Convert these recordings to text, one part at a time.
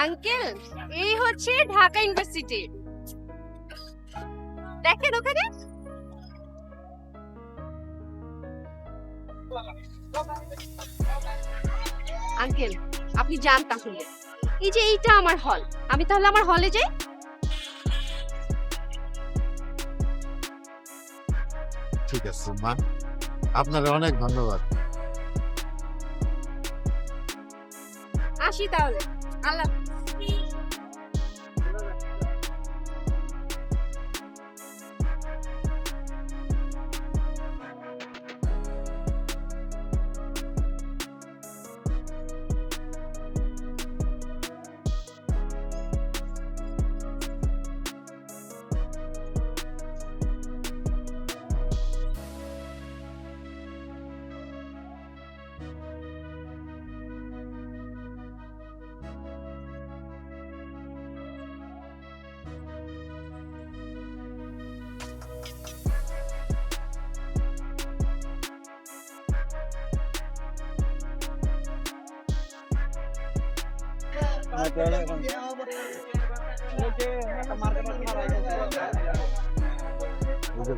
Uncle, এই হচ্ছে Dhaka university. দেখেন ওখানে। আঙ্কেল, আপনি যান তাহলে। এই যে এইটা আমার হল, আমি তাহলে আমার হলে যাই। ঠিক আছে মা, আপনার অনেক ধন্যবাদ। আসি তাহলে, আল্লাহ হাফেজ।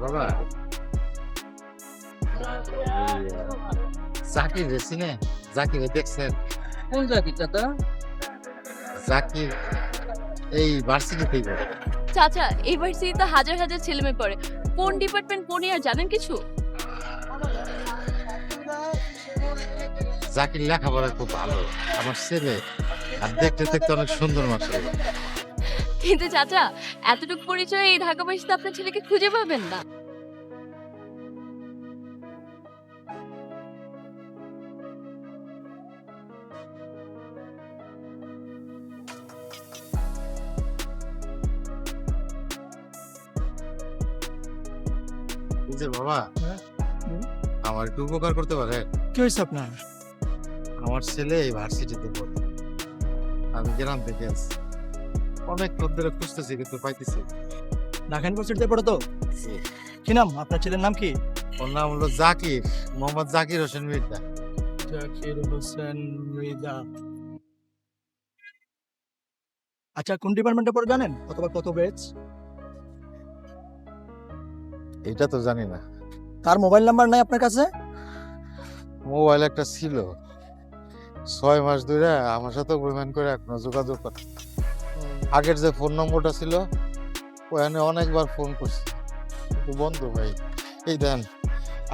বাবা জাকির চিনে? জাকির দেখছেন? কোন জাকির চাচা? জাকির এই ভার্সিটি থেকে। চাচা, এই ভার্সিটিতে হাজার হাজার ছেলে মেয়ে পড়ে। কোন ডিপার্টমেন্ট কোন ইয়ার জানেন কিছু? জাকির লেখাপড়া খুব ভালো আমার ছেলে, আর দেখতে দেখতে অনেক সুন্দর মাশাআল্লাহ। কিন্তু চাচা, এতটুকু পরিচয় এই ঢাকা ভার্সিটিতে আপনার ছেলেকে খুঁজে পাবেন না। যে বাবা, আমার একটু উপকার করতে পারে? কি হয়েছে আপনার? আমার ছেলে এই ভার্সিটিতে পড়ে, আমি গ্রাম থেকে আসছি, অনেক লোক ধরে খুঁজতেছি কিন্তু পাইতেছি। ঢাকা ইউনিভার্সিটিতে পড়ে তো? কি নাম আপনার ছেলের নাম কি? ওর নাম হলো জাকির, মোহাম্মদ জাকির হোসেন মির্জা। জাকির হোসেন মৃধা। আচ্ছা, কোন ডিপার্টমেন্টে পড়ে জানেন? অথবা কত ব্যাচ? এটা তো জানি না। তার মোবাইল নাম্বার নাই আপনার কাছে? মোবাইল একটা ছিল, 6 মাস ধরে আমার সাথে অভিমান করে এখনো যোগাযোগ করে। আগের যে ফোন নম্বরটা ছিল ওখানে অনেকবার ফোন করছি, কিন্তু বন্ধ ভাই। এই দেন,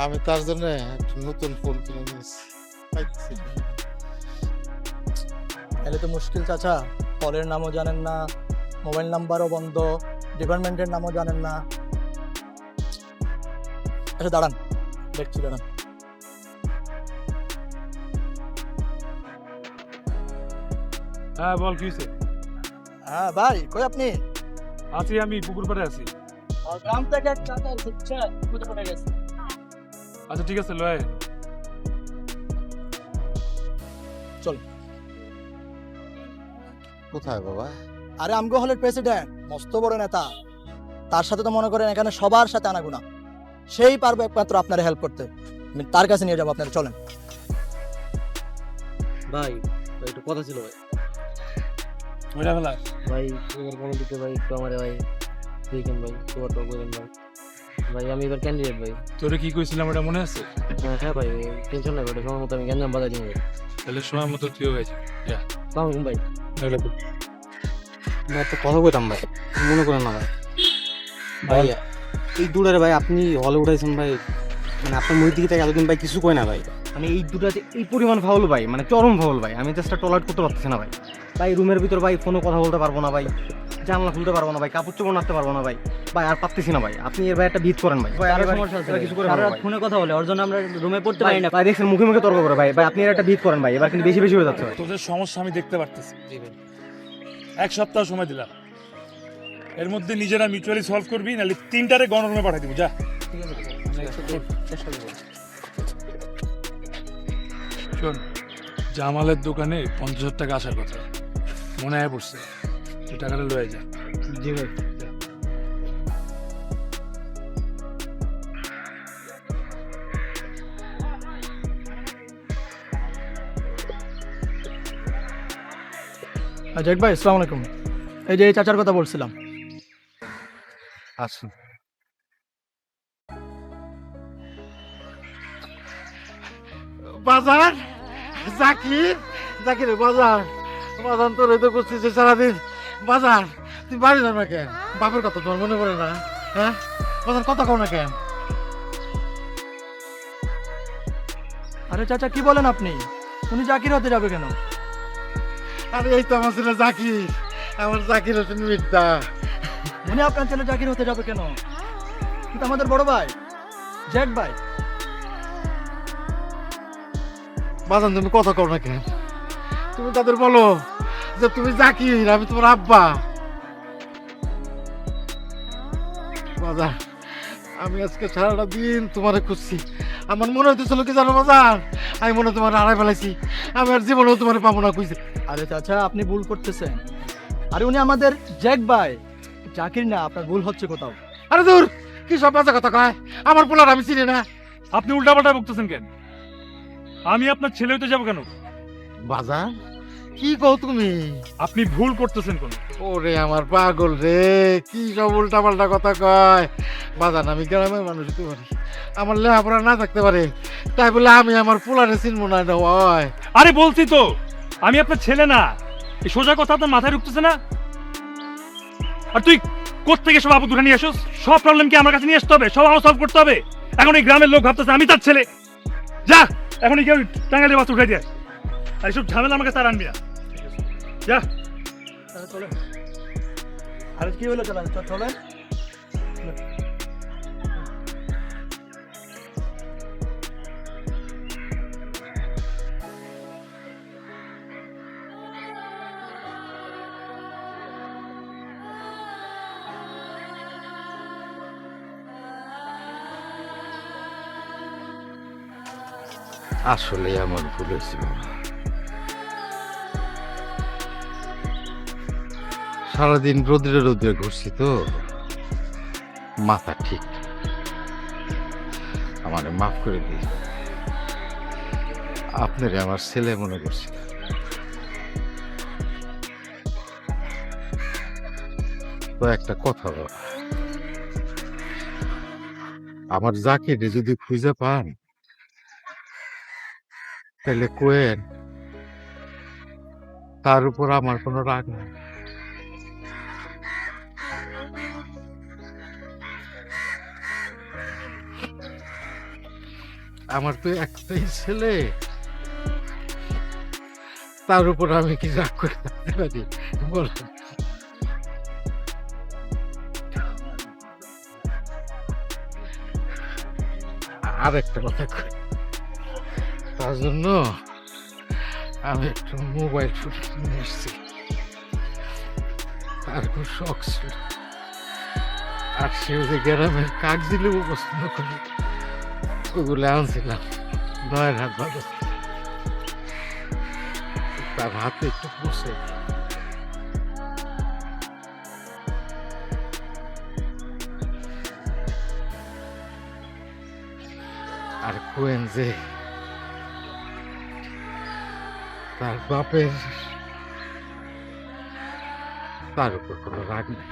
আমি তার জন্য একটা নতুন ফোন কিনে নিয়েছি, পাইতেছি না। তাহলে তো মুশকিল চাচা। কলের নামও জানেন না, মোবাইল নাম্বারও বন্ধ, ডিপার্টমেন্টের নামও জানেন না। আচ্ছা দাঁড়ান, দেখছি, দাঁড়ান। হ্যাঁ বল, কি হয়েছে? হ্যাঁ ভাই, কই আপনি? আছি, আমি পুকুর পাড়ে আছি। গ্রাম থেকে এক চাচা এসেছে, খুঁজে পড়ে গেছে। আচ্ছা ঠিক আছে, লয়। চল। কোথায় বাবা? আরে আমগো হলের প্রেসিডেন্ট, মস্ত বড় নেতা। তার সাথে তো মনে করেন এখানে সবার সাথে আনাগোনা। সেই পারবে একমাত্র আপনার হেল্প করতে। আমি তার কাছে নিয়ে যাবো, আপনারা চলেন। ভাই ভাই একটু কথা ছিল ভাই। ওইটা ফেলা। ভাই এবার কোনো দিকে ভাই একটু আমারে ভাই দেখেন ভাই, তোমারটা বলেন ভাই। ভাই আমি এবার ক্যান্ডিডেট ভাই। তোরে কি কইছিলাম ওটা মনে আছে? হ্যাঁ ভাই, টেনশন নাই ভাই, সময় মতো আমি গ্যাঞ্জাম বাজাই দিব ভাই। তাহলে সময় মতো তুইও হয়েছে। সালাম আলাইকুম ভাই। তাহলে তো ভাই একটা কথা কইতাম ভাই, মনে করেন না ভাই। ভাই এই দুটারে ভাই আপনি হলে উঠাইছেন ভাই, মানে আপনার মুখ দিকে থেকে এতদিন ভাই কিছু কয় না ভাই। মানে এই দুটাতে এই পরিমাণ ফাউল ভাই, মানে চরম ফাউল ভাই। আমি জাস্ট টলারেট করতে পারতেছি না ভাই। ভাই রুমের ভিতর ভাই ফোনে কথা বলতে পারবো না ভাই, জানলা খুলতে পারবো না ভাই, কাপড় চোপড় নাড়তে পারবো না ভাই। ভাই আর পারতেছি না ভাই, আপনি এর ভাই একটা ভিত করেন ভাই। ভাই আর সমস্যা আছে, কিছু করে ফোনে কথা বলে ওর জন্য আমরা রুমে পড়তে পারি না ভাই। দেখছেন মুখে মুখে তর্ক করে ভাই। ভাই আপনি এর একটা ভিত করেন ভাই, এবার কিন্তু বেশি বেশি হয়ে যাচ্ছে ভাই। তোদের সমস্যা আমি দেখতে পারতেছি। এক সপ্তাহ সময় দিলাম, এর মধ্যে নিজেরা মিউচুয়ালি সলভ করবি, নাহলে 3টারে গণরুমে পাঠাই দিব। যা। শোন, জামালের দোকানে 50,000 টাকা আসার কথা, মনে হয় পড়ছে, তুই টাকাটা লয়ে যা। জি ভাই। জাক ভাই আসসালামু আলাইকুম। এই যে এই চাচার কথা বলছিলাম। আসুন। বাজার জাকির, জাকির বাজার, বাজার তোর তো করছিস সারাদিন। বাজার তুই বাড়ি যাও না কেন? বাপের কথা তোর মনে পড়ে না? হ্যাঁ বাজার কথা কও না কেন? আরে চাচা কি বলেন আপনি? উনি জাকির হতে যাবে কেন? আরে এই তো আমার ছেলে জাকির, আমার জাকির হোসেন মির্জা। উনি আপনার ছেলে জাকির হতে যাবে কেন? কিন্তু আমাদের বড় ভাই জ্যাক ভাই। বাজান তুমি কথা কও না কেন? তুমি তাদের বলো যে তুমি জাকির, আমি তোমার আব্বা। বাজার আমি আজকে সারাটা দিন তোমারে খুঁজছি। আমার মনে হইতেছিল কি জানো বাজার, আমি মনে হয় তোমার হারাই ফেলাইছি। আমি আর জীবনেও তোমার পাবো না কইছে। আরে চাচা আপনি ভুল করতেছেন। আরে উনি আমাদের জ্যাক ভাই, জাকির না। আপনার ভুল হচ্ছে কোথাও। আরে দূর, কি সব বাজে কথা কয়? আমার পোলার আমি চিনি না। আপনি উল্টাপাল্টা বকতেছেন কেন? আমি আপনার ছেলে হতে যাবো কেন? বাজার কি কও তুমি? আপনি ভুল করতেছেন কোন? ওরে আমার পাগল রে, কি সব উল্টা পাল্টা কথা কয়। বাজান আমি গ্রামের মানুষ হতে পারি, আমার লেখাপড়া না থাকতে পারে, তাই বলে আমি আমার পোলারে চিনবো না? এটা হয়? আরে বলছি তো আমি আপনার ছেলে না। এই সোজা কথা আপনার মাথায় ঢুকতেছে না? আর তুই কোত্থেকে সব আপদ উঠে নিয়ে আসোস? সব প্রবলেম কি আমার কাছে নিয়ে আসতে হবে? সব আমার সলভ করতে হবে? এখন এই গ্রামের লোক ভাবতেছে আমি তার ছেলে। যা এখন কেউ টাঙ্গাইলে বাস উঠাই দিয়ে। আর এইসব ঝামেলা আমার কাছে আর আনবি না। যা। তাহলে চলেন। আরে কি হলো চলেন চলেন। আসলে আমার ভুল হয়েছিল। সারাদিন রোদ্রে রোদ্রে ঘুরছি তো, মাথা ঠিক। আমারে মাফ করে দিই। আপনারে আমার ছেলে মনে করছি। তো একটা কথা, আমার জাকিরে যদি খুঁজে পান তাহলে কোয়েন তার উপর আমার কোনো রাগ নেই। আমার তো একটাই ছেলে, তার উপর আমি কি রাগ করে থাকতে পারি বলেন? আর একটা কথা কই, তার জন্য আমি একটু মোবাইল ফোন নিয়ে এসেছি। তার খুব শখ ছিল, আর সে যে গ্রামের কাগজি লেবু পছন্দ করে, ওগুলো আনছিলাম। 9 হাত ভালো, তার হাতে একটু বসে। আর কোয়েন যে তার বাপের, তার উপর কোনো রাগ নেই।